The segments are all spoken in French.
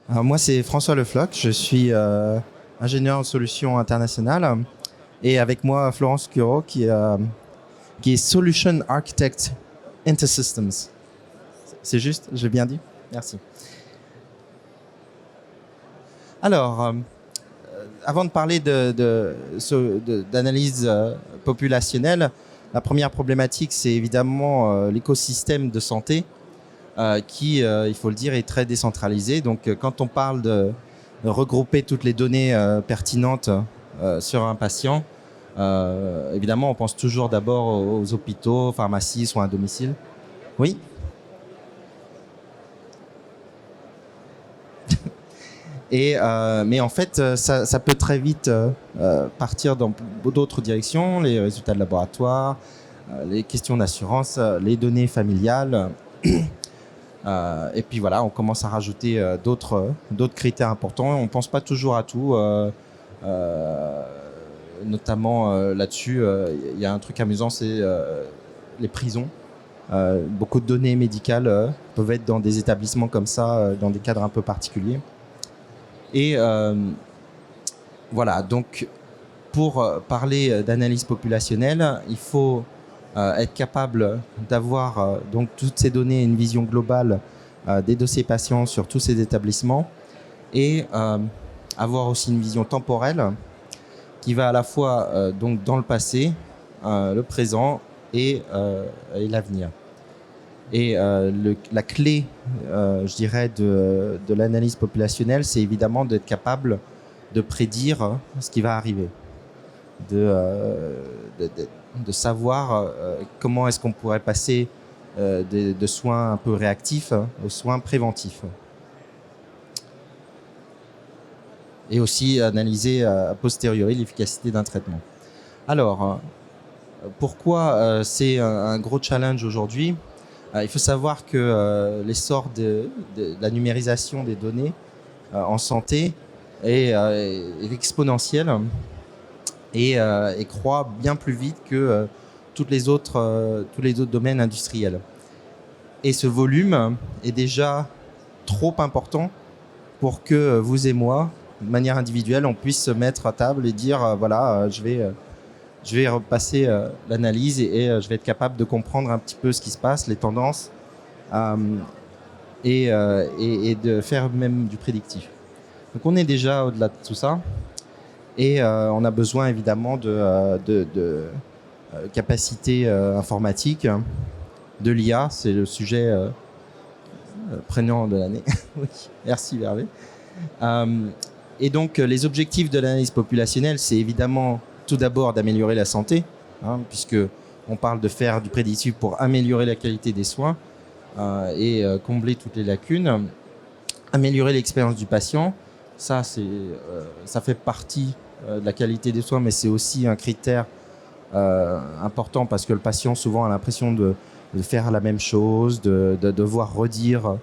Alors moi, c'est François Lefloc. Je suis ingénieur en solutions internationales. Et avec moi, Florence Curo, qui est Solution Architect InterSystems. C'est juste? J'ai bien dit? Merci. Alors, avant de parler d'analyse populationnelle, la première problématique, c'est évidemment l'écosystème de santé qui, il faut le dire, est très décentralisé. Donc, quand on parle de regrouper toutes les données pertinentes sur un patient, évidemment, on pense toujours d'abord aux hôpitaux, pharmacies, soins à domicile. Oui. Mais en fait, ça peut très vite partir dans d'autres directions, les résultats de laboratoire, les questions d'assurance, les données familiales. Et puis voilà, on commence à rajouter d'autres critères importants. On ne pense pas toujours à tout. Notamment là-dessus, il y a un truc amusant, c'est les prisons. Beaucoup de données médicales peuvent être dans des établissements comme ça, dans des cadres un peu particuliers. Et voilà, donc pour parler d'analyse populationnelle, il faut être capable d'avoir donc toutes ces données, une vision globale des dossiers patients sur tous ces établissements et avoir aussi une vision temporelle qui va à la fois donc dans le passé, le présent et l'avenir. Et la clé, je dirais, de l'analyse populationnelle, c'est évidemment d'être capable de prédire ce qui va arriver, de savoir comment est-ce qu'on pourrait passer de soins un peu réactifs aux soins préventifs. Et aussi analyser a posteriori l'efficacité d'un traitement. Alors, pourquoi c'est un gros challenge aujourd'hui ? Il faut savoir que l'essor de la numérisation des données en santé est exponentiel et croît bien plus vite que tous les autres domaines industriels. Et ce volume est déjà trop important pour que vous et moi, de manière individuelle, on puisse se mettre à table et dire voilà, je vais repasser l'analyse et je vais être capable de comprendre un petit peu ce qui se passe, les tendances, et de faire même du prédictif. Donc on est déjà au-delà de tout ça et on a besoin évidemment de capacités informatiques, de l'IA, c'est le sujet prégnant de l'année. Oui, merci Hervé. Et donc les objectifs de l'analyse populationnelle, c'est évidemment tout d'abord d'améliorer la santé, puisque on parle de faire du prédictif pour améliorer la qualité des soins et combler toutes les lacunes, améliorer l'expérience du patient. Ça fait partie de la qualité des soins, mais c'est aussi un critère important parce que le patient souvent a l'impression de faire la même chose, de devoir redire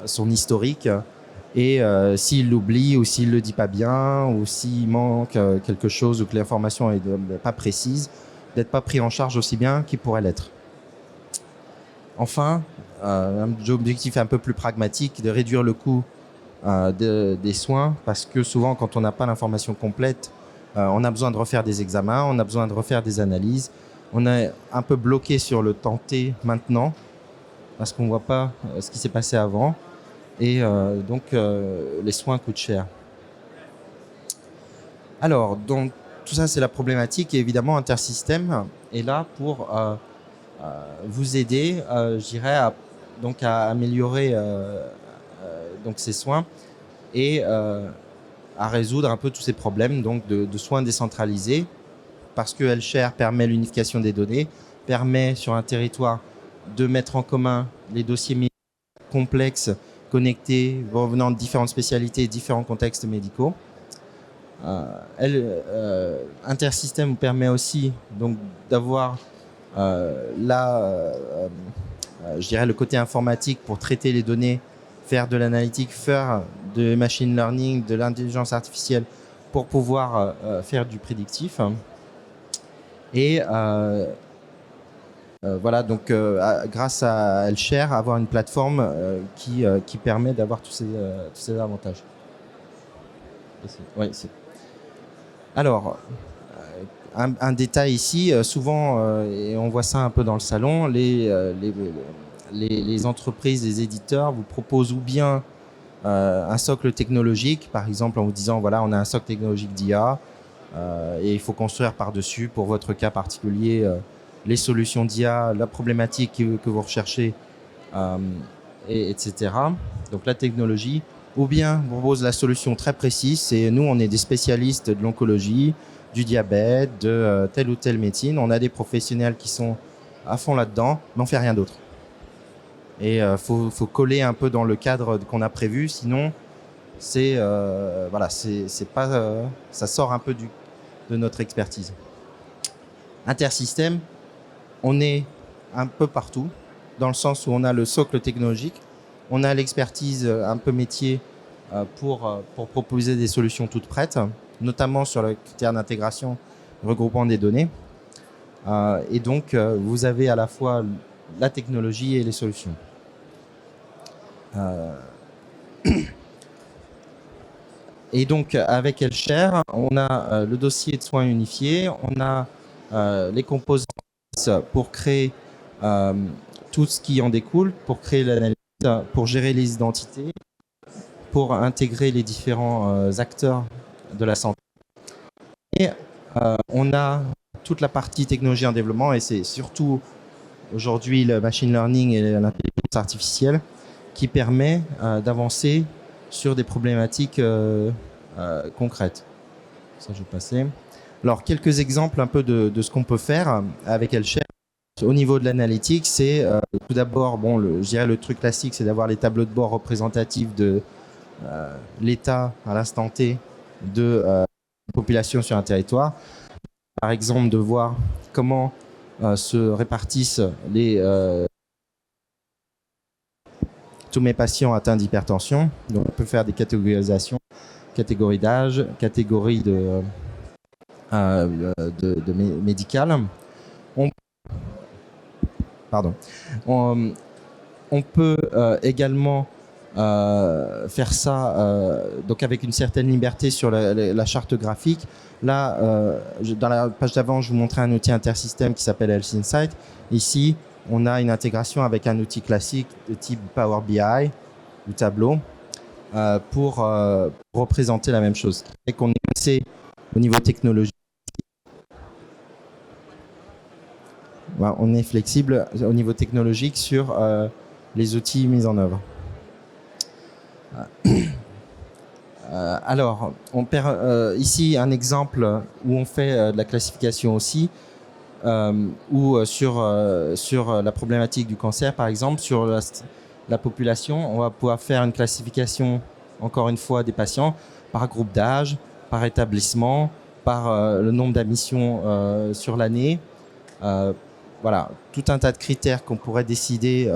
son historique. Et s'il l'oublie ou s'il ne le dit pas bien ou s'il manque quelque chose ou que l'information n'est pas précise, d'être pas pris en charge aussi bien qu'il pourrait l'être. Enfin, un objectif un peu plus pragmatique, de réduire le coût des soins, parce que souvent quand on n'a pas l'information complète, on a besoin de refaire des examens, on a besoin de refaire des analyses. On est un peu bloqué sur le temps T maintenant, parce qu'on ne voit pas ce qui s'est passé avant. Et donc, les soins coûtent cher. Alors, donc, tout ça, c'est la problématique. Et évidemment, InterSystems est là pour vous aider, je dirais, à améliorer donc ces soins et à résoudre un peu tous ces problèmes donc de soins décentralisés, parce que L-Share permet l'unification des données, permet sur un territoire de mettre en commun les dossiers médicaux complexes, connectés, revenant de différentes spécialités et différents contextes médicaux. InterSystems vous permet aussi donc d'avoir je dirais le côté informatique pour traiter les données, faire de l'analytique, faire de machine learning, de l'intelligence artificielle pour pouvoir faire du prédictif. Et Voilà, donc grâce à Elshare, avoir une plateforme qui permet d'avoir tous ces avantages. Oui, alors, un détail ici, souvent, et on voit ça un peu dans le salon, les entreprises, les éditeurs vous proposent ou bien un socle technologique, par exemple en vous disant, voilà, on a un socle technologique d'IA, et il faut construire par-dessus, pour votre cas particulier, les solutions d'IA, la problématique que vous recherchez, etc. Donc la technologie, ou bien on propose la solution très précise, et nous on est des spécialistes de l'oncologie, du diabète, de telle ou telle médecine, on a des professionnels qui sont à fond là-dedans, mais on fait rien d'autre. Et faut coller un peu dans le cadre qu'on a prévu, sinon voilà, c'est pas, ça sort un peu de notre expertise. Intersystème, on est un peu partout, dans le sens où on a le socle technologique, on a l'expertise un peu métier pour proposer des solutions toutes prêtes, notamment sur le critère d'intégration, regroupement des données. Et donc, vous avez à la fois la technologie et les solutions. Et donc, avec Elshare, on a le dossier de soins unifié, on a les composants pour créer tout ce qui en découle, pour créer l'analyse, pour gérer les identités, pour intégrer les différents acteurs de la santé. Et on a toute la partie technologie en développement, et c'est surtout aujourd'hui le machine learning et l'intelligence artificielle qui permet d'avancer sur des problématiques concrètes. Ça, je vais passer. Alors, quelques exemples un peu de ce qu'on peut faire avec Elshare. Au niveau de l'analytique, c'est tout d'abord, bon, je dirais le truc classique, c'est d'avoir les tableaux de bord représentatifs de l'état à l'instant T de la population sur un territoire. Par exemple, de voir comment se répartissent tous mes patients atteints d'hypertension. Donc, on peut faire des catégorisations, catégories d'âge, catégories de médicales. On peut également faire ça donc avec une certaine liberté sur la charte graphique. Là, dans la page d'avant, je vous montrais un outil intersystème qui s'appelle Health Insight. Ici, on a une intégration avec un outil classique de type Power BI ou Tableau pour représenter la même chose. Et qu'on est passé au niveau technologique. Voilà, on est flexible au niveau technologique sur les outils mis en œuvre. Alors, on perd ici un exemple où on fait de la classification aussi, ou sur la problématique du cancer, par exemple, sur la population, on va pouvoir faire une classification, encore une fois, des patients par groupe d'âge, par établissement, par le nombre d'admissions sur l'année. Voilà, tout un tas de critères qu'on pourrait décider,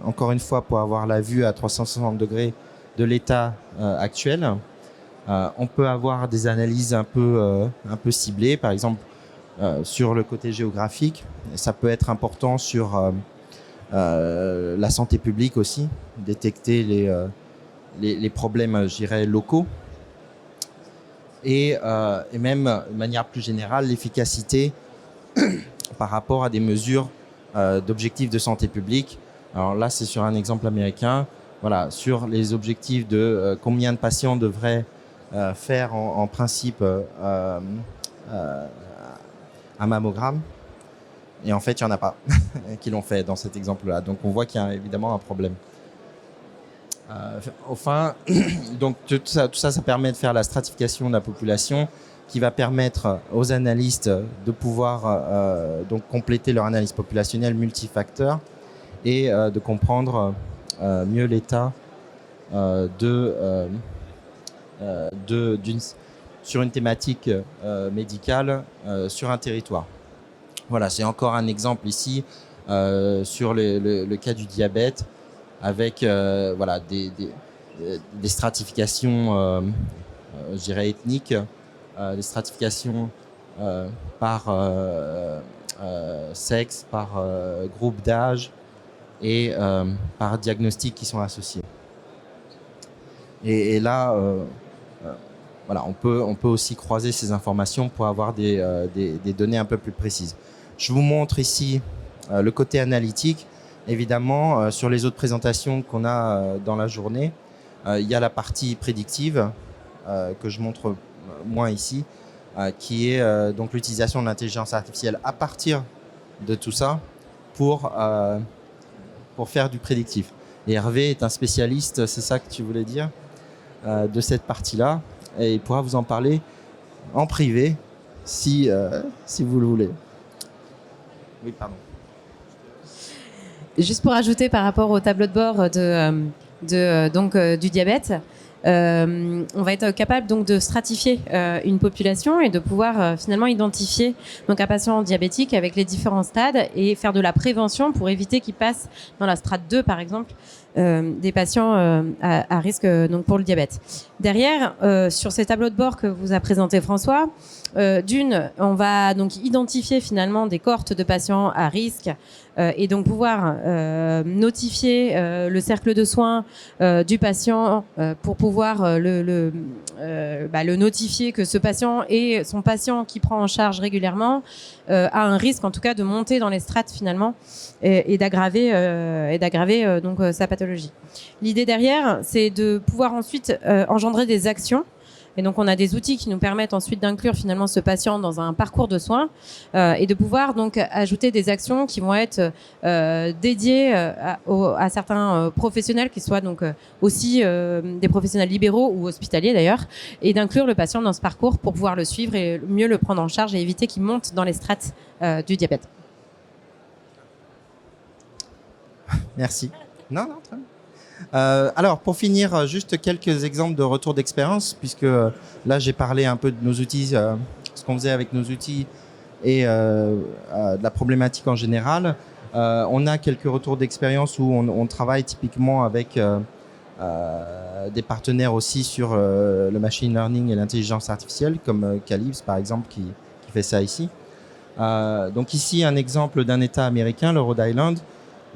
encore une fois, pour avoir la vue à 360 degrés de l'état actuel. On peut avoir des analyses un peu ciblées, par exemple sur le côté géographique. Ça peut être important sur la santé publique aussi, détecter les problèmes, je dirais, locaux. Et même, de manière plus générale, l'efficacité par rapport à des mesures d'objectifs de santé publique. Alors là, c'est sur un exemple américain. Voilà, sur les objectifs de combien de patients devraient faire en principe un mammogramme. Et en fait, il n'y en a pas qui l'ont fait dans cet exemple-là. Donc, on voit qu'il y a évidemment un problème. Enfin, donc tout ça, ça permet de faire la stratification de la population qui va permettre aux analystes de pouvoir donc compléter leur analyse populationnelle multifacteur et de comprendre mieux l'état sur une thématique médicale sur un territoire. Voilà, c'est encore un exemple ici sur le cas du diabète avec voilà, des stratifications, je dirais, ethniques, des stratifications par sexe, par groupe d'âge et par diagnostics qui sont associés. Et là, voilà, on peut aussi croiser ces informations pour avoir des données un peu plus précises. Je vous montre ici le côté analytique. Évidemment, sur les autres présentations qu'on a dans la journée, il y a la partie prédictive que je montre moins ici, qui est donc l'utilisation de l'intelligence artificielle à partir de tout ça pour faire du prédictif. Et Hervé est un spécialiste, c'est ça que tu voulais dire, de cette partie-là, et il pourra vous en parler en privé si vous le voulez. Oui, pardon. Juste pour ajouter par rapport au tableau de bord du diabète, on va être capable donc de stratifier une population et de pouvoir finalement identifier donc un patient diabétique avec les différents stades et faire de la prévention pour éviter qu'il passe dans la strate 2 par exemple, des patients à risque donc pour le diabète. Derrière, sur ces tableaux de bord que vous a présenté François, on va donc identifier finalement des cohortes de patients à risque et donc pouvoir notifier le cercle de soins du patient pour pouvoir le notifier que ce patient et son patient qui prend en charge régulièrement a un risque en tout cas de monter dans les strates finalement et d'aggraver donc sa pathologie. L'idée derrière, c'est de pouvoir ensuite engendrer des actions. Et donc, on a des outils qui nous permettent ensuite d'inclure finalement ce patient dans un parcours de soins et de pouvoir donc ajouter des actions qui vont être dédiées à certains professionnels qui soient donc aussi des professionnels libéraux ou hospitaliers d'ailleurs, et d'inclure le patient dans ce parcours pour pouvoir le suivre et mieux le prendre en charge et éviter qu'il monte dans les strates du diabète. Merci. Non, très bien. Alors, pour finir, juste quelques exemples de retour d'expérience, puisque là, j'ai parlé un peu de nos outils, ce qu'on faisait avec nos outils et de la problématique en général. On a quelques retours d'expérience où on travaille typiquement avec des partenaires aussi sur le machine learning et l'intelligence artificielle, comme Calibs, par exemple, qui fait ça ici. Donc ici, un exemple d'un État américain, le Rhode Island,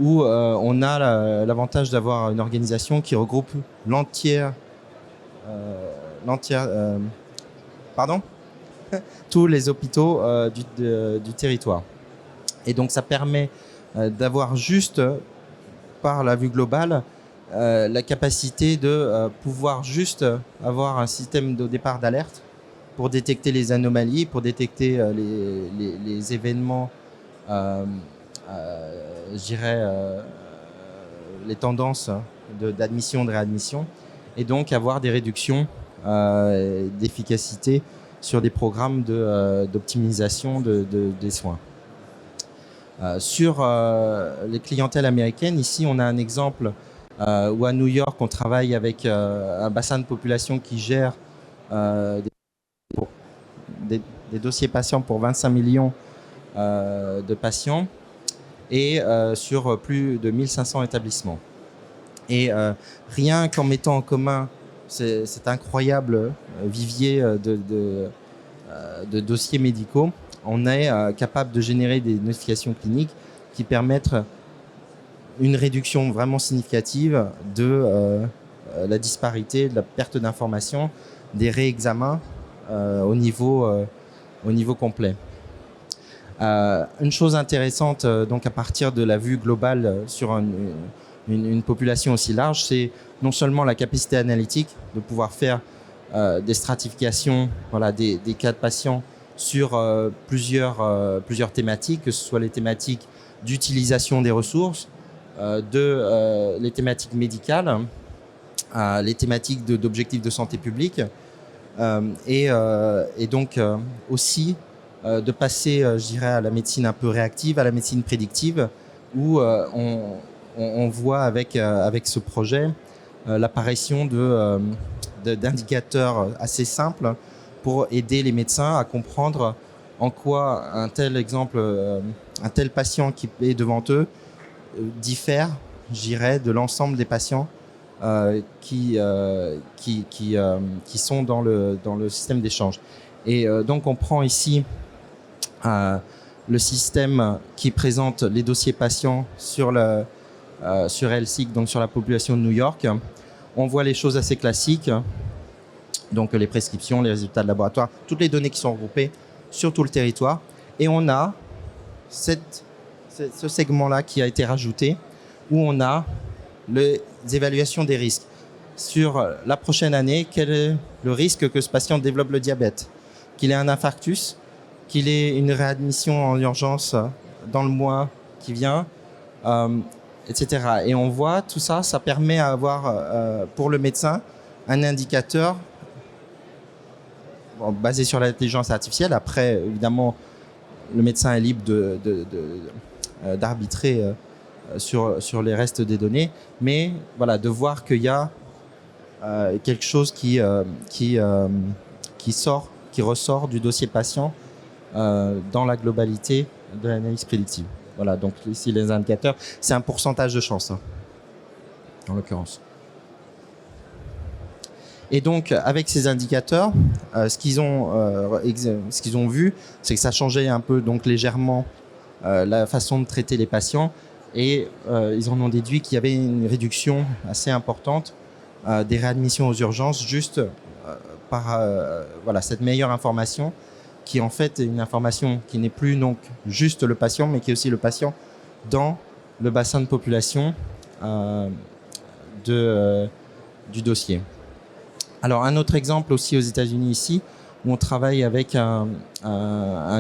où on a l'avantage d'avoir une organisation qui regroupe tous les hôpitaux du territoire. Et donc ça permet d'avoir juste, par la vue globale, la capacité de pouvoir juste avoir un système de départ d'alerte pour détecter les anomalies, pour détecter les événements, je dirais, les tendances d'admission, de réadmission, et donc avoir des réductions d'efficacité sur des programmes d'optimisation des soins. Sur les clientèles américaines, ici on a un exemple où à New York on travaille avec un bassin de population qui gère des dossiers patients pour 25 millions de patients et sur plus de 1500 établissements. Et rien qu'en mettant en commun cet incroyable vivier de dossiers médicaux, on est capable de générer des notifications cliniques qui permettent une réduction vraiment significative de la disparité, de la perte d'informations, des réexamens au niveau complet. Une chose intéressante, donc à partir de la vue globale sur une population aussi large, c'est non seulement la capacité analytique de pouvoir faire des stratifications, voilà, des cas de patients sur plusieurs thématiques, que ce soit les thématiques d'utilisation des ressources, les thématiques médicales, les thématiques d'objectifs de santé publique, et donc aussi de passer, je dirais, à la médecine un peu réactive, à la médecine prédictive, où on voit avec ce projet l'apparition d'indicateurs assez simples pour aider les médecins à comprendre en quoi un tel patient qui est devant eux diffère, je dirais, de l'ensemble des patients qui sont dans le système d'échange. Et donc on prend ici le système qui présente les dossiers patients sur Healthseek, donc sur la population de New York. On voit les choses assez classiques, donc les prescriptions, les résultats de laboratoire, toutes les données qui sont regroupées sur tout le territoire. Et on a ce segment-là qui a été rajouté, où on a les évaluations des risques. Sur la prochaine année, quel est le risque que ce patient développe le diabète? Qu'il ait un infarctus, qu'il ait une réadmission en urgence dans le mois qui vient, etc. Et on voit tout ça, ça permet à avoir pour le médecin un indicateur basé sur l'intelligence artificielle. Après, évidemment, le médecin est libre d'arbitrer sur les restes des données, mais voilà, de voir qu'il y a quelque chose qui ressort du dossier patient dans la globalité de l'analyse prédictive. Voilà, donc ici les indicateurs, c'est un pourcentage de chance, hein, en l'occurrence. Et donc, avec ces indicateurs, ce qu'ils ont vu, c'est que ça changeait un peu, donc légèrement, la façon de traiter les patients. Et ils en ont déduit qu'il y avait une réduction assez importante des réadmissions aux urgences juste par voilà, cette meilleure information qui en fait est une information qui n'est plus donc juste le patient, mais qui est aussi le patient dans le bassin de population du dossier. Alors un autre exemple aussi aux États-Unis ici, où on travaille avec un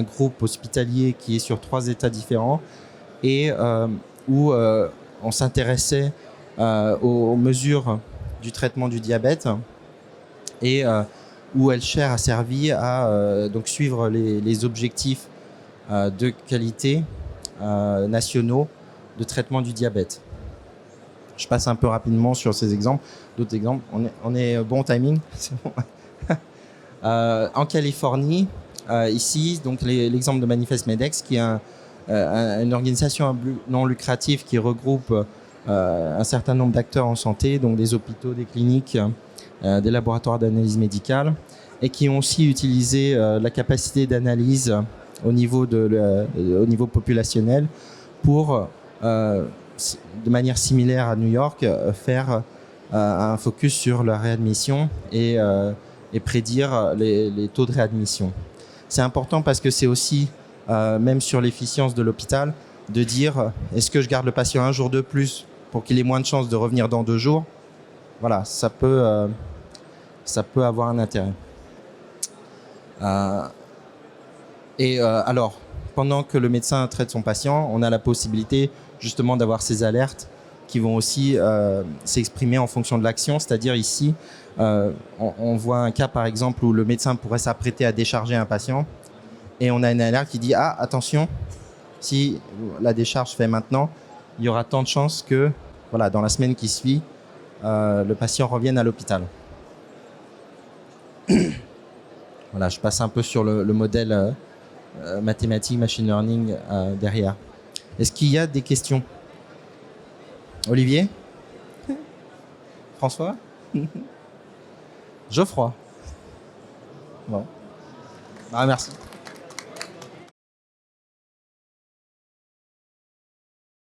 groupe hospitalier qui est sur 3 États différents et où on s'intéressait aux mesures du traitement du diabète et où Healthshare a servi à donc suivre les objectifs de qualité nationaux de traitement du diabète. Je passe un peu rapidement sur ces exemples. D'autres exemples, on est bon timing. C'est bon. En Californie, ici, donc l'exemple de Manifest Medex, qui est une organisation non lucrative qui regroupe un certain nombre d'acteurs en santé, donc des hôpitaux, des cliniques, des laboratoires d'analyse médicale, et qui ont aussi utilisé la capacité d'analyse au niveau populationnel pour, de manière similaire à New York, faire un focus sur la réadmission et prédire les taux de réadmission. C'est important parce que c'est aussi, même sur l'efficience de l'hôpital, de dire est-ce que je garde le patient un jour de plus pour qu'il ait moins de chances de revenir dans 2 jours. Voilà, ça peut avoir un intérêt. Alors, pendant que le médecin traite son patient, on a la possibilité justement d'avoir ces alertes qui vont aussi s'exprimer en fonction de l'action. C'est-à-dire ici, on voit un cas par exemple où le médecin pourrait s'apprêter à décharger un patient et on a une alerte qui dit « Ah, attention, si la décharge fait maintenant, il y aura tant de chances que voilà, dans la semaine qui suit, le patient revienne à l'hôpital. » Voilà, je passe un peu sur le modèle mathématique, machine learning derrière. Est-ce qu'il y a des questions? Olivier? François? Geoffroy? Bon. Ah, merci.